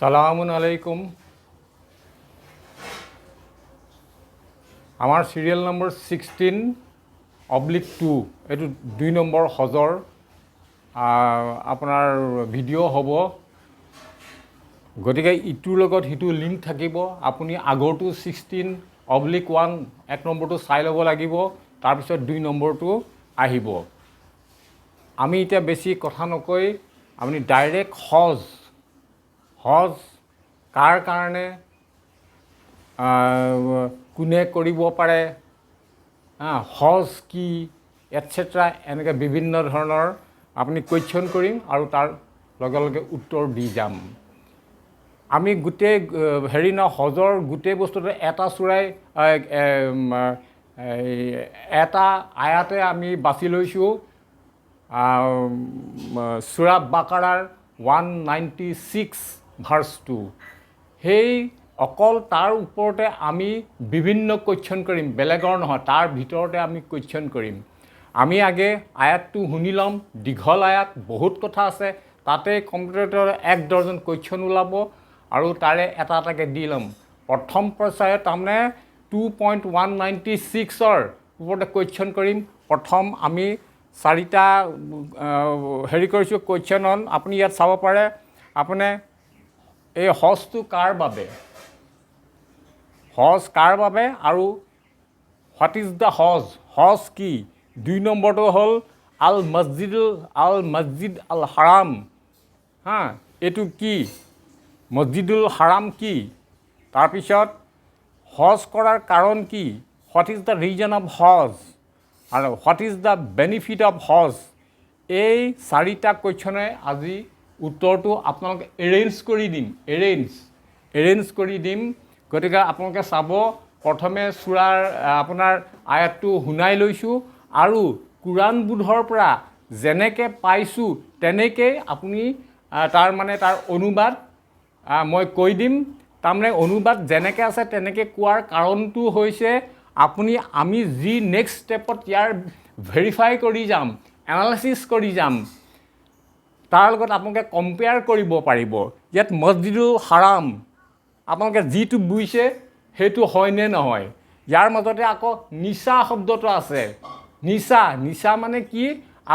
সালামুন আলাইকুম। আমাৰ সিৰিয়েল নম্বৰ 16/2 এইটো 2 নম্বৰ হজৰ আপোনাৰ ভিডিঅ' হ'ব। গতিকে ইটোৰ লগত সিটো লিংক থাকিব। আপুনি আগৰটো 16/1 এক নম্বৰটো চাই ল'ব লাগিব, তাৰপিছত 2 নম্বৰটো আহিব। আমি এতিয়া বেছি কথা নকৈ আপুনি ডাইৰেক্ট হজ কাৰ কাৰণে কোনে কৰিব পাৰে, হজ কি এটচেট্ৰা এনেকৈ বিভিন্ন ধৰণৰ আপুনি কুৱেশ্যন কৰিম আৰু তাৰ লগে লগে উত্তৰ দি যাম। আমি গোটেই হজৰ গোটেই বস্তুটো এটা চূড়াই এটা আয়াতে আমি বাছি লৈছোঁ। সূৰা বাকাৰাৰ 196 ভাৰ্ছ 2। সেই অকল তাৰ ওপৰতে আমি বিভিন্ন কুৱেশ্যন কৰিম, বেলেগৰ নহয়, তাৰ ভিতৰতে আমি কুৱেশ্যন কৰিম। আমি আগে আয়াতটো শুনি ল'ম। দীঘল আয়াত, বহুত কথা আছে, তাতে কম্পিউটাৰৰ 1 ডজন কুৱেশ্যন ওলাব আৰু তাৰে এটা এটাকৈ দি ল'ম। প্ৰথম পৰ্যায়ত তাৰমানে 2.196ৰ ওপৰতে কুৱেশ্যন কৰিম। প্ৰথম আমি 4টা কৰিছোঁ কুৱেশ্যন। আপুনি ইয়াত চাব পাৰে। আপুনি এই হজটো কাৰ বাবে, আৰু হোৱাট ইজ দ্য হজ কি। 2 নম্বৰটো হ'ল আল মছজিদ আল হাৰাম। এইটো কি, মছজিদুল হাৰাম কি। তাৰপিছত হজ কৰাৰ কাৰণ কি, what is the reason of হজ, আৰু what is the benefit of হজ। এই 4টা কুৱেশ্যনে আজি উত্তৰটো আপোনালোকে এৰেঞ্জ কৰি দিম। গতিকে আপোনালোকে চাব, প্ৰথমে সূৰাৰ আপোনাৰ আয়াতটো শুনাই লৈছোঁ আৰু কোৰাণ বোধৰ পৰা যেনেকৈ পাইছোঁ তেনেকৈ আপুনি তাৰ অনুবাদ মই কৈ দিম। তাৰমানে অনুবাদ যেনেকৈ আছে তেনেকৈ কোৱাৰ কাৰণটো হৈছে আমি যি নেক্সট ষ্টেপত ইয়াৰ ভেৰিফাই কৰি যাম, এনালাইচিছ কৰি যাম, তাৰ লগত আপোনালোকে কম্পেয়াৰ কৰিব পাৰিব। ইয়াত মছজিদুল হাৰাম আপোনালোকে যিটো বুজিছে সেইটো হয়নে নহয়। ইয়াৰ মাজতে আকৌ নিচা শব্দটো আছে। নিচা মানে কি,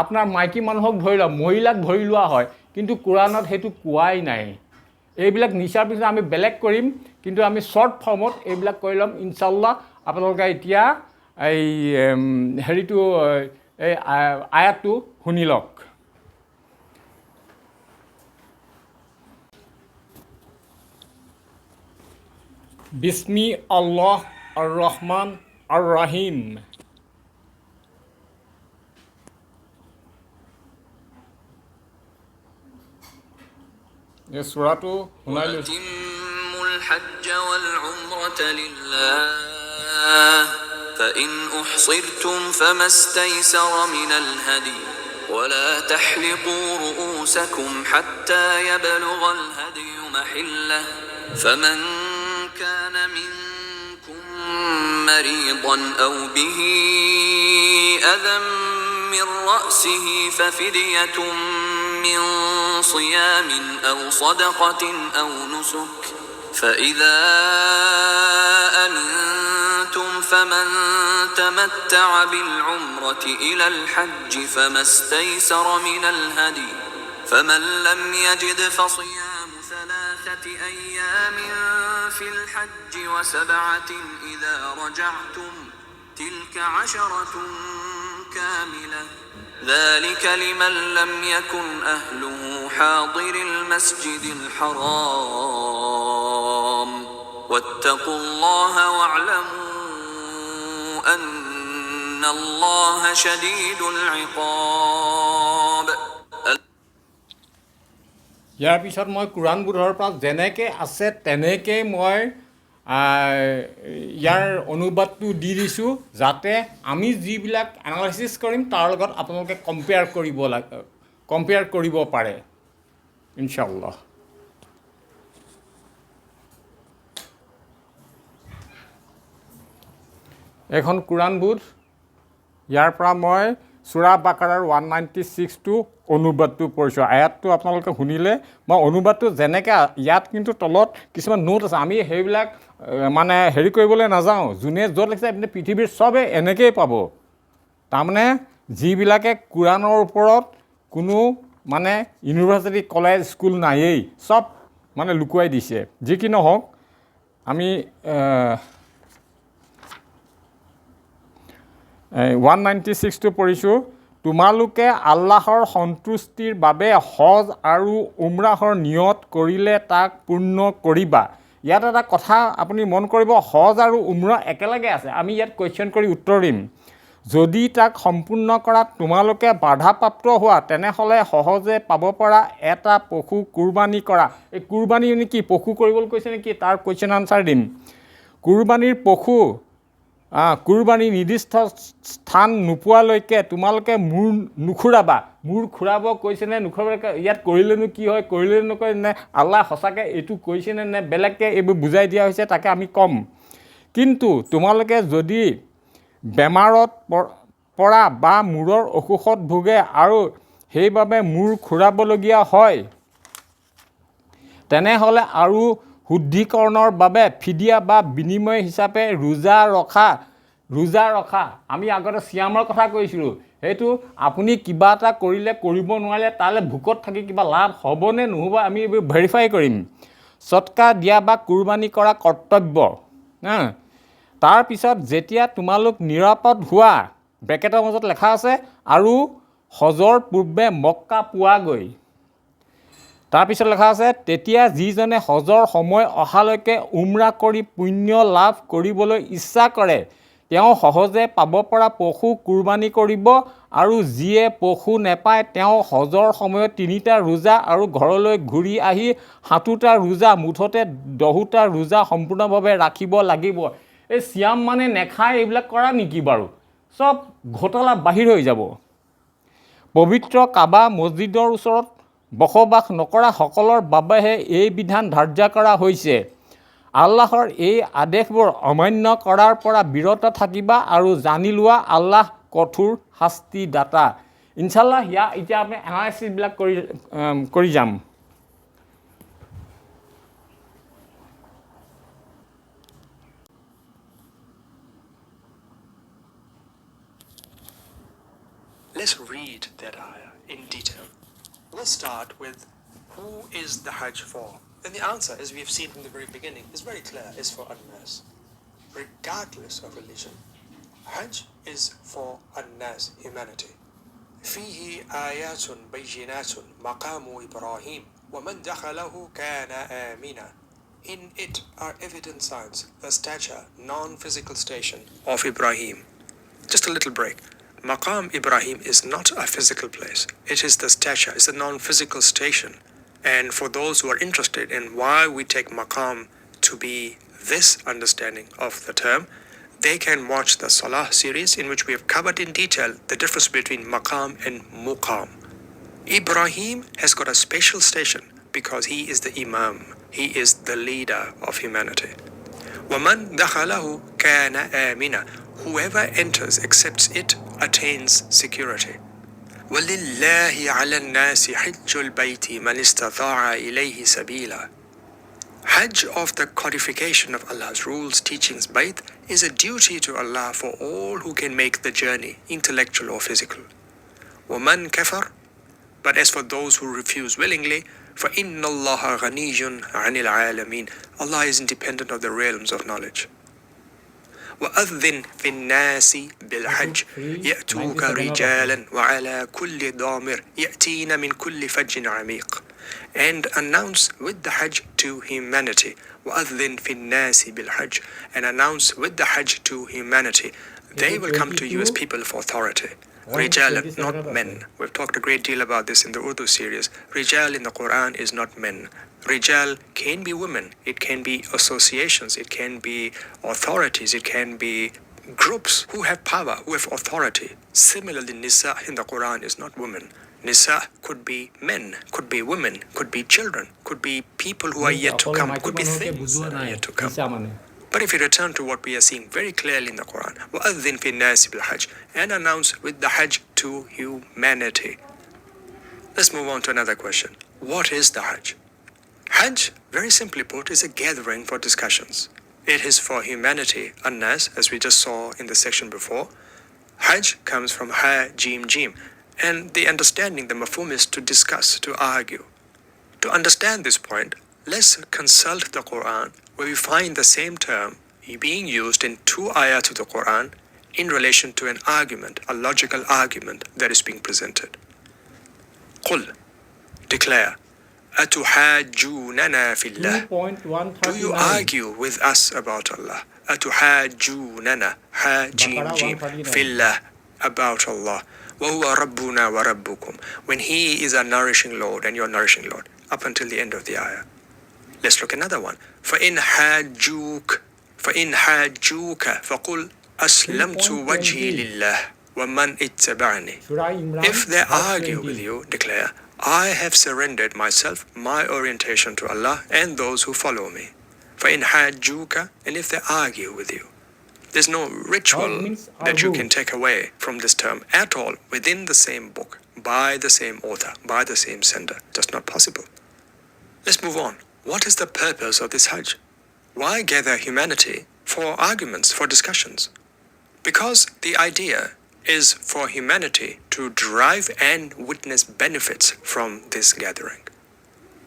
আপোনাৰ মাইকী মানুহক ধৰি লোৱা, মহিলাক ধৰি লোৱা হয়, কিন্তু কোৰাণত সেইটো কোৱাই নাই। এইবিলাক নিচাৰ পিছত আমি বেলেগ কৰিম, কিন্তু আমি শ্বৰ্ট ফৰ্মত এইবিলাক কৰি ল'ম ইনশাল্লাহ। আপোনালোকে এতিয়া এই আয়াতটো শুনি লওক। বিস্মি আল্লাহ আর রহমান আর রাহিম। এই সূৰাটো শুনাই লৈছোঁ। وَأَتِمُّوا الْحَجَّ وَالْعُمْرَةَ لِلَّهِ فَإِنْ أُحْصِرْتُمْ فَمَا اسْتَيْسَرَ مِنَ الْهَدْيِ وَلَا تَحْلِقُوا رُؤُوسَكُمْ حَتَّى يَبْلُغَ الْهَدْيُ مَحِلَّهُ فَمَنْ كَانَ مِنْكُمْ مَرِيضًا أَوْ بِهِ أَذًى من رأسه ففدية من صيام أو صدقة أو نسك فإذا أمنتم فمن تمتع بالعمرة إلى الحج فما استيسر من الهدي فمن لم يجد فصيام 3 أيام في الحج و7 إذا رجعتم تلك 10 كاملة ذلك لمن لم يكن أهله حاضر المسجد الحرام واتقوا الله واعلموا أن الله شديد العقاب. ইয়াৰ পিছত মই কোৰাণ বোধৰ পৰা যেনেকৈ আছে তেনেকৈ মই ইয়াৰ অনুবাদটো দি দিছোঁ, যাতে আমি যিবিলাক এনালাইচিছ কৰিম তাৰ লগত আপোনালোকে কম্পেয়াৰ কৰিব পাৰে ইনশাআল্লাহ। এখন কোৰাণ বোধ, ইয়াৰ পৰা মই সূৰা বাকাৰাৰ 196টো অনুবাদটো পঢ়িছোঁ আয়াতটো আপোনালোকে শুনিলে মই অনুবাদটো যেনেকৈ ইয়াত কিন্তু তলত কিছুমান নোট আছে আমি সেইবিলাক মানে হেৰি কৰিবলৈ নাযাওঁ যোনে য'ত লিখিছে আপুনি পৃথিৱীৰ চবে এনেকৈয়ে পাব তাৰমানে যিবিলাকে কোৰাণৰ ওপৰত কোনো মানে ইউনিভাৰ্চিটি কলেজ স্কুল নায়েই চব মানে লুকুৱাই দিছে যি কি নহওক আমি 196টো পঢ়িছোঁ তোমালোকে আল্লাহৰ সন্তুষ্টিৰ বাবে হজ আৰু উমৰাহৰ নিয়ত কৰিলে তাক পূৰ্ণ কৰিবা ইয়াত এটা কথা আপুনি মন কৰিব হজ আৰু উমৰা একেলগে আছে আমি ইয়াত কুৱেশ্যন কৰি উত্তৰ দিম যদি তাক সম্পূৰ্ণ কৰাত তোমালোকে বাধাপ্ৰাপ্ত হোৱা তেনেহ'লে সহজে পাব পৰা এটা পশু কুৰবানী কৰা এই কুৰবানী নেকি পশু কৰিবলৈ কৈছে নেকি তাৰ কুৱেশ্যন আনচাৰ দিম কুৰবানীৰ পশু কুৰবানী নিৰ্দিষ্ট স্থান নোপোৱালৈকে তোমালোকে মূৰ নুখুৰাবা মূৰ খুৰাব কৈছেনে নুখুৰাব ইয়াত কৰিলেনো কি হয় কৰিলে নকয় নে আল্লাহ সঁচাকৈ এইটো কৈছেনে নে বেলেগকৈ এইবোৰ বুজাই দিয়া হৈছে তাকে আমি ক'ম কিন্তু তোমালোকে যদি বেমাৰত পৰা বা মূৰৰ অসুখত ভোগে আৰু সেইবাবে মূৰ খুৰাবলগীয়া হয় তেনেহ'লে আৰু শুদ্ধিকৰণৰ বাবে ফিদিয়া বা বিনিময় হিচাপে ৰোজা ৰখা আমি আগতে চিয়ামৰ কথা কৈছিলোঁ সেইটো আপুনি কিবা এটা কৰিলে কৰিব নোৱাৰিলে তালৈ ভোকত থাকি কিবা লাভ হ'বনে নহ'ব আমি এইবোৰ ভেৰিফাই কৰিম সৎকা দিয়া বা কুৰবানী কৰা কৰ্তব্য তাৰপিছত যেতিয়া তোমালোক নিৰাপদ হোৱা ব্ৰেকেটৰ মাজত লেখা আছে আৰু হজৰ পূৰ্বে মক্কা পোৱাগৈ তাৰপিছত লেখা আছে তেতিয়া যিজনে হজৰ সময় অহালৈকে উমৰা কৰি পুণ্য লাভ কৰিবলৈ ইচ্ছা কৰে তেওঁ সহজে পাব পৰা পশু কুৰবানী কৰিব আৰু যিয়ে পশু নেপায় তেওঁ হজৰ সময়ত 3টা ৰোজা আৰু ঘৰলৈ ঘূৰি আহি 7টা ৰোজা মুঠতে 10টা ৰোজা সম্পূৰ্ণভাৱে ৰাখিব লাগিব এই চিয়াম মানে নেখায় এইবিলাক কৰা নেকি বাৰু চব ঘোটালা বাহিৰ হৈ যাব পবিত্ৰ কাবা মছজিদৰ ওচৰত বসবাস নকৰা সকলৰ বাবেহে এই বিধান ধাৰ্য কৰা হৈছে আল্লাহৰ এই আদেশবোৰ অমান্য কৰাৰ পৰা বিৰত থাকিবা আৰু জানি লোৱা আল্লাহ কঠোৰ শাস্তিদাতা ইনশাআল্লাহ এতিয়া আমি এনালাইচিছবিলাক কৰি যাম Let's read that ayah in detail. We'll start with who is the Hajj for? And the answer, as we have seen from the very beginning, is very clear, is for An-Nas, regardless of religion. Hajj is for An-Nas, humanity. فيه آيات بينات مقام إبراهيم ومن دخله كان آمنا. In it are evident signs, the stature, non-physical station of Ibrahim. Just a little break. Maqam Ibrahim is not a physical place. It is the stature, it's a non-physical station. And for those who are interested in why we take maqam to be this understanding of the term, they can watch the Salah series in which we have covered in detail the difference between maqam and muqam. Ibrahim has got a special station because he is the Imam. He is the leader of humanity. وَمَنْ دَخَلَهُ كَانَ آمِنًا. Whoever enters, accepts it, attains security. وَلِلَّهِ عَلَى النَّاسِ حِجُّ الْبَيْتِ مَنِ اسْتَطَاعَ إِلَيْهِ سَبِيلًا. Hajj of the codification of Allah's rules, teachings, bayt, is a duty to Allah for all who can make the journey, intellectual or physical. وَمَنْ كَفَرْ. But as for those who refuse willingly, فَإِنَّ اللَّهَ غَنِيٌّ عَنِ الْعَالَمِينَ. Allah is independent of the realms of knowledge. وأذن في الناس بالحج يأتوك رجالا وعلى كل ضامر يأتين من كل فج عميق. And announce with the Hajj to humanity. وأذن في الناس بالحج. And announce with the Hajj to humanity. They will come to you as people of authority. Rijal, not men. We've talked a great deal about this in the Urdu series. Rijal in the Quran is not men. Rijal can be women, it can be associations, it can be authorities, it can be groups who have power, who have authority. Similarly, Nisa in the Quran is not women. Nisa could be men, could be women, could be children, could be people who are yet to come, could be things that are yet to come. But if you return to what we are seeing very clearly in the Quran, وَأَذِّن فِي النَّاسِ بِالْحَجِّ, and announce with the Hajj to humanity. Let's move on to another question. What is the Hajj? Hajj, very simply put, is a gathering for discussions. It is for humanity, unless, as we just saw in the section before, Hajj comes from Ha, Jim, Jim, and the understanding, the mafhum is to discuss, to argue. To understand this point, let's consult the Quran, where we find the same term being used in 2 ayats of the Quran in relation to an argument, a logical argument that is being presented. Qul, declare, Atuhajjunana fillah. 2.139. Do you argue with us about Allah? Atuhajjunana, ha jim jim, fillah, about Allah. وَهُوَ رَبُّنَا وَرَبُّكُمْ. When He is our nourishing Lord and your nourishing Lord, up until the end of the ayah. Let's look another one. فَإِنْ حَاجُّوكَ فَقُلْ أَسْلَمْتُ وَجْهِي لِلَّهِ وَمَنْ اتَّبَعَنِي. Surah Imran, If they verse argue 20. with you, declare, I have surrendered myself, my orientation to Allah and those who follow me. فَإِنْ حَاجُّوكَ. And if they argue with you, there's no ritual Hajj means that you argue. can take away from this term at all within the same book, by the same author, by the same sender. Just not possible. Let's move on. What is the purpose of this Hajj? Why gather humanity for arguments, for discussions? Because the idea is for humanity to derive and witness benefits from this gathering.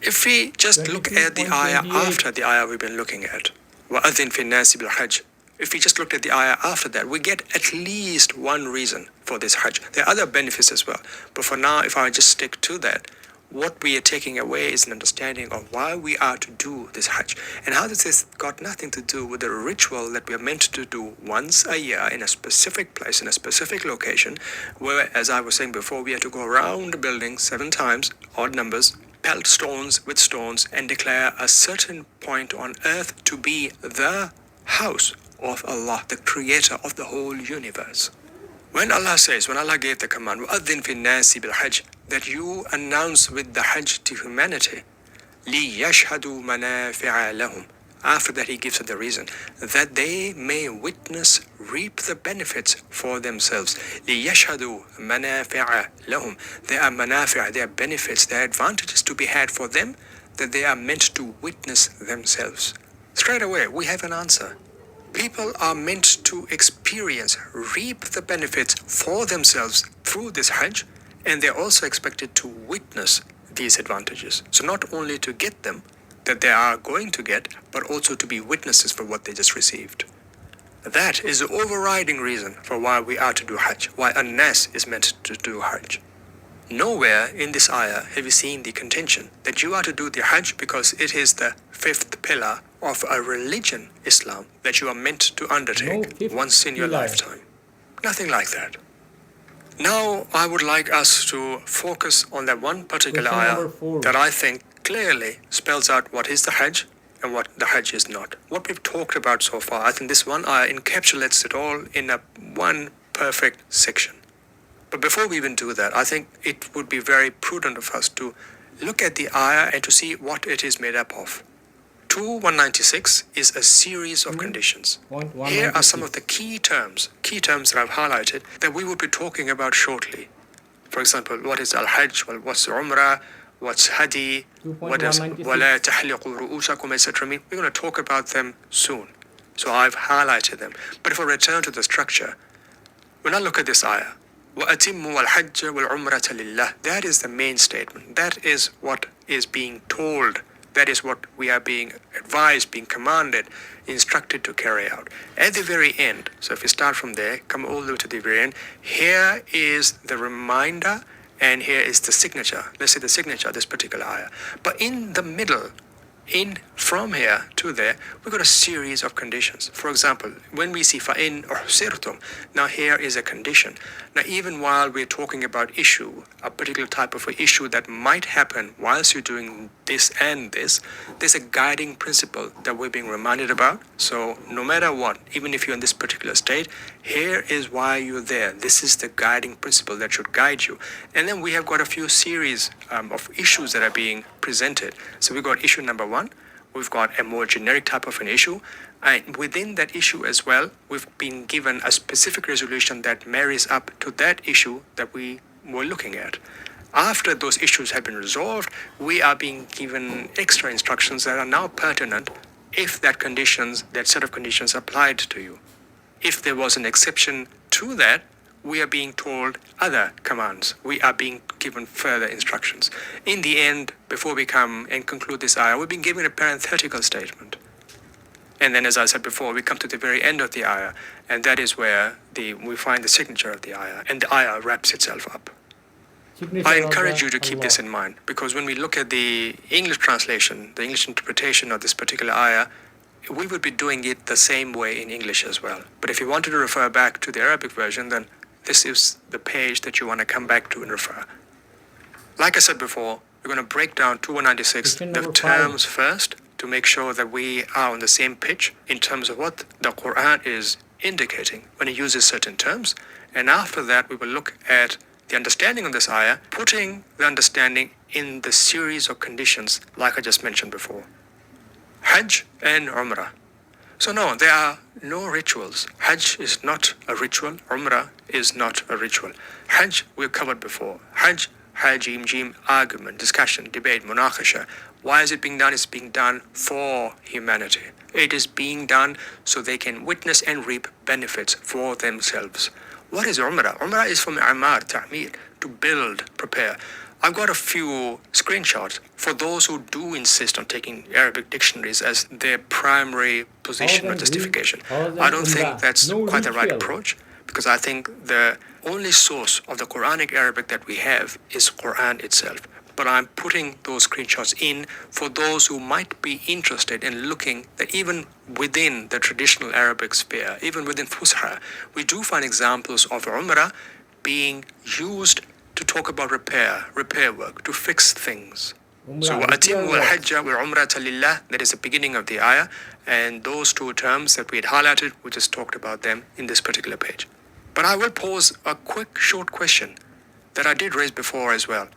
If we just look at the ayah 22.28. after the ayah we've been looking at, وَأَذِّن فِي النَّاسِ بِالْحَجِّ. If we just looked at the ayah after that, we get at least one reason for this Hajj. There are other benefits as well. But for now, if I just stick to that, what we are taking away is an understanding of why we are to do this Hajj. And how this has got nothing to do with the ritual that we are meant to do once a year in a specific place, in a specific location, where, as I was saying before, we have to go around the building 7 times, odd numbers, pelt stones with stones, and declare a certain point on earth to be the house of Allah, the creator of the whole universe. When Allah says, when Allah gave the command, وَأَذِّن فِي النَّاسِ بِالْحَجِّ, that you announce with the Hajj to humanity, لِيَشْهَدُوا مَنَافِعَ لَهُمْ. After that He gives us the reason, that they may witness, reap the benefits for themselves. لِيَشْهَدُوا مَنَافِعَ لَهُمْ. There are manafi', there are benefits, there are advantages to be had for them, that they are meant to witness themselves. Straight away, we have an answer. People are meant to experience, reap the benefits for themselves through this Hajj, and they're also expected to witness these advantages. So not only to get them, that they are going to get, but also to be witnesses for what they just received. That is the overriding reason for why we are to do Hajj, why a Nas is meant to do Hajj. Nowhere in this ayah have you seen the contention that you are to do the Hajj because it is the 5th pillar of a religion, Islam, that you are meant to No undertake fifth once in your pillar. lifetime. Nothing like that. Now, I would like us to focus on that one particular Question ayah number 4. that I think clearly spells out what is the Hajj and what the Hajj is not. What we've talked about so far, I think this one ayah encapsulates it all in one perfect section. But before we even do that, I think it would be very prudent of us to look at the ayah and to see what it is made up of. 2.196 is a series of conditions. Here are some of the key terms that I've highlighted that we will be talking about shortly. For example, what is Al-Hajj, what's Umra, what's Hadi, what does وَلَا تَحْلِقُوا رُؤُوسَكُمْ, etc. mean. We're going to talk about them soon. So I've highlighted them. But if I return to the structure, when I look at this ayah, وَأَتِمُّوا الْحَجَّ وَالْعُمْرَةَ لِلَّهِ, that is the main statement. That is what is being told. That is what we are being advised, being commanded, instructed to carry out. At the very end, so if we start from there, come all the way to the very end, here is the reminder and here is the signature. Let's say the signature of this particular ayah. But in the middle, from here to there, we've got a series of conditions. For example, when we see فَإِنْ أُحْسِرْتُمْ, now here is a condition. Now even while we're talking about issue, a particular type of an issue that might happen whilst you're doing this and this, there's a guiding principle that we're being reminded about. So no matter what, even if you're in this particular state, here is why you're there. This is the guiding principle that should guide you. And then we have got a few series of issues that are being presented. So we've got issue number 1, we've got a more generic type of an issue. And within that issue as well, we've been given a specific resolution that marries up to that issue that we were looking at. After those issues have been resolved, we are being given extra instructions that are now pertinent if that set of conditions applied to you. If there was an exception to that, we are being told other commands. We are being given further instructions. In the end, before we come and conclude this ayah, we've been given a parenthetical statement. And then, as I said before, we come to the very end of the ayah, and that is where we find the signature of the ayah, and the ayah wraps itself up. I encourage you to keep this in mind, because when we look at the English translation, the English interpretation of this particular ayah, we would be doing it the same way in English as well. But if you wanted to refer back to the Arabic version, then this is the page that you want to come back to and refer. Like I said before, we're going to break down 2196, the terms first, to make sure that we are on the same pitch in terms of what the Quran is indicating when it uses certain terms. And after that, we will look at the understanding of this ayah, putting the understanding in the series of conditions like I just mentioned before. Hajj and Umrah. So no, there are no rituals. Hajj is not a ritual. Umrah is not a ritual. Hajj we've covered before. Hajj, jim, argument, discussion, debate, munakasha. Why is it being done? It's being done for humanity. It is being done so they can witness and reap benefits for themselves. What is Umrah? Umrah is from Amar, Ta'mir, to build, prepare. I've got a few screenshots for those who do insist on taking Arabic dictionaries as their primary position or justification. I don't think that's quite the right approach, because I think the only source of the Quranic Arabic that we have is Quran itself. But I'm putting those screenshots in for those who might be interested in looking that even within the traditional Arabic sphere, even within Fusha, we do find examples of Umrah being used to talk about repair work, to fix things. So وَأَتِمُّ الْحَجَّ وَالْعُمْرَةَ لِلَّهِ, that is the beginning of the ayah, and those two terms that we had highlighted, we just talked about them in this particular page. But I will pose a quick short question that I did raise before as well.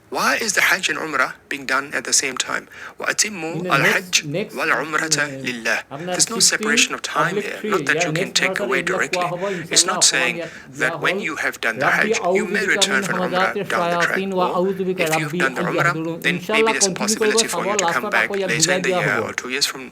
Why is the Hajj and Umrah being done at the same time? وَأَتِمُّ الْحَجِّ وَالْعُمْرَةَ لِلَّهِ. There's no separation of time here. Not that you can take away directly. It's not saying that when you have done the Hajj, you may return for Umrah down the track. Or if you've done the Umrah, then maybe there's a possibility for you to come back later in the year or 2 years from